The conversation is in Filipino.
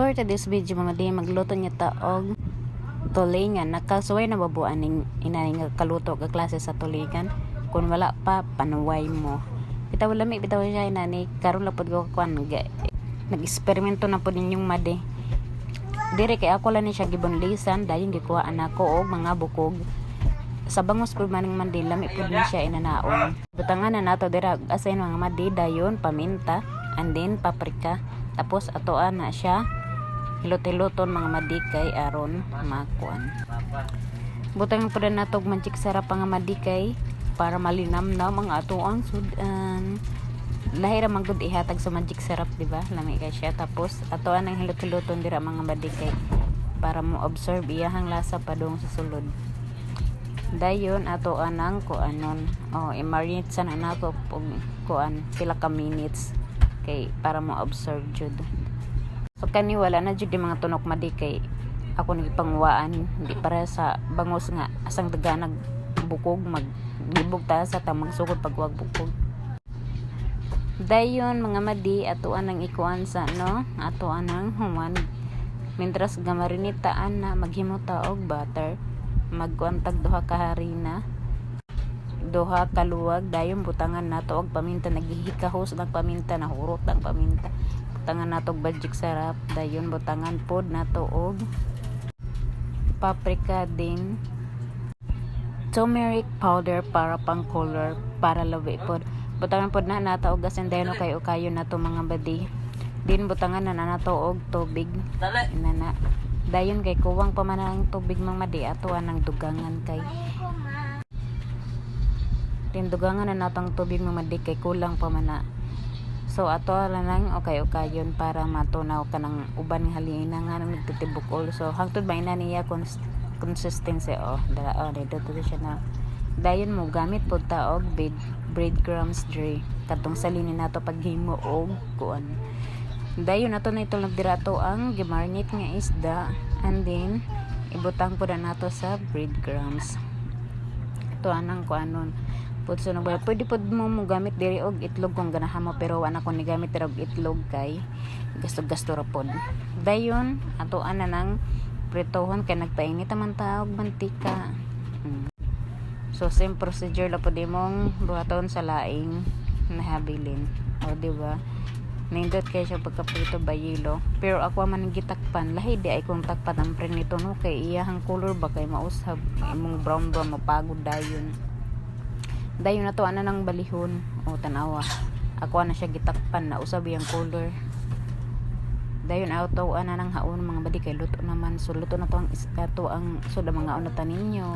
For today's video mga di magluto niya ta og tulingan. Nakasuway na babuan ning inani nga kaluto ka klase sa tulingan. Kung wala pa panuway mo. Bitaw lami bitaw siya inani karon lang pud ko kuan nag-eksperimento na pud ninyong madi. Dire kay ako lang ni siya gibonlisan dayon gikuha anako og mga bukog. Sa bangos pud maning mandi lami pud ni siya inanaon. Butangan na nato dira asin mga madi dayon paminta and then paprika. Tapos atoan na siya hilot-hiloton mga madikay aron makuan. Butang po na natog manchik sarap mga madikay para malinamnam mga atoang sudan. Lahira man gud ihatag sa magic sarap, di ba? Lami kay siya. Tapos atoan ang hilot-hiloton dira mga madikay para mo observe iyahang lasa padung sa sulod. Dayon atoan ang kuanon. I-marinate sa nato og kuan pila ka minutes kay para mo observe jud. So kani wala na jud mga tunok madikay. Ako nagipangwaan hindi para sa bangos nga asang daganag bukog maglibog ta sa tamang sugod pagwag bukog. Dayon mga madi atuan ang ikuan sa atuan ang human. Mintras gamarinitaan na maghimota og butter, magkuantag duha ka harina, duha ka luwag, dayon butangan nato og paminta naghihikahos ng paminta nahurot ang paminta. Butangan nato og magic sarap, dayon butangan pod nato og paprika din turmeric powder para pang color para lawi pod. Butangan pod na nato og asin dayon kayo nato mga badi. Din butangan na nato og tubig. Inana. Dayon kay kuwang pa man ang tubig mga madi atuan ang dugangan kay. Din dugangan na natong tubig mga madi kay kulang pa man na. So ato lang nang kayon para matunaw kanang uban nga halina nga nagtitibok also. Hangtod ba ina niya consistency dito siya na. Dayon mo gamit pod ta og breadcrumbs dre katong salinin nato paghimo og kuan. Dayon nato na itulog dirato ang gimarinate nga isda and then ibutang po na nato sa breadcrumbs. Ito anang kuanon pud sunog ba pwede pod mo gamit diri og itlog kung ganahan mo pero ana ko ni gamit diri og itlog kay gasto ra pod. Dayon atoan na nang pritohon kay nagpainit man ta og mantika. So same procedure la pud imong buhaton sa laing nahabilin. O di ba? Nindot kay siya pagkaprito bayilo. Pero ako man gitakpan, lahi di ay kung takpan ang pre nito no kay iyahang color ba kay mausab imong brown mapagod dayon. Dayon na to ana nang balihon o tanawa. Ako na siya gitakpan na usab yang color. Dayon auto ana nang haon mga badi kay luto naman. So luto na to ang mga unatan ninyo.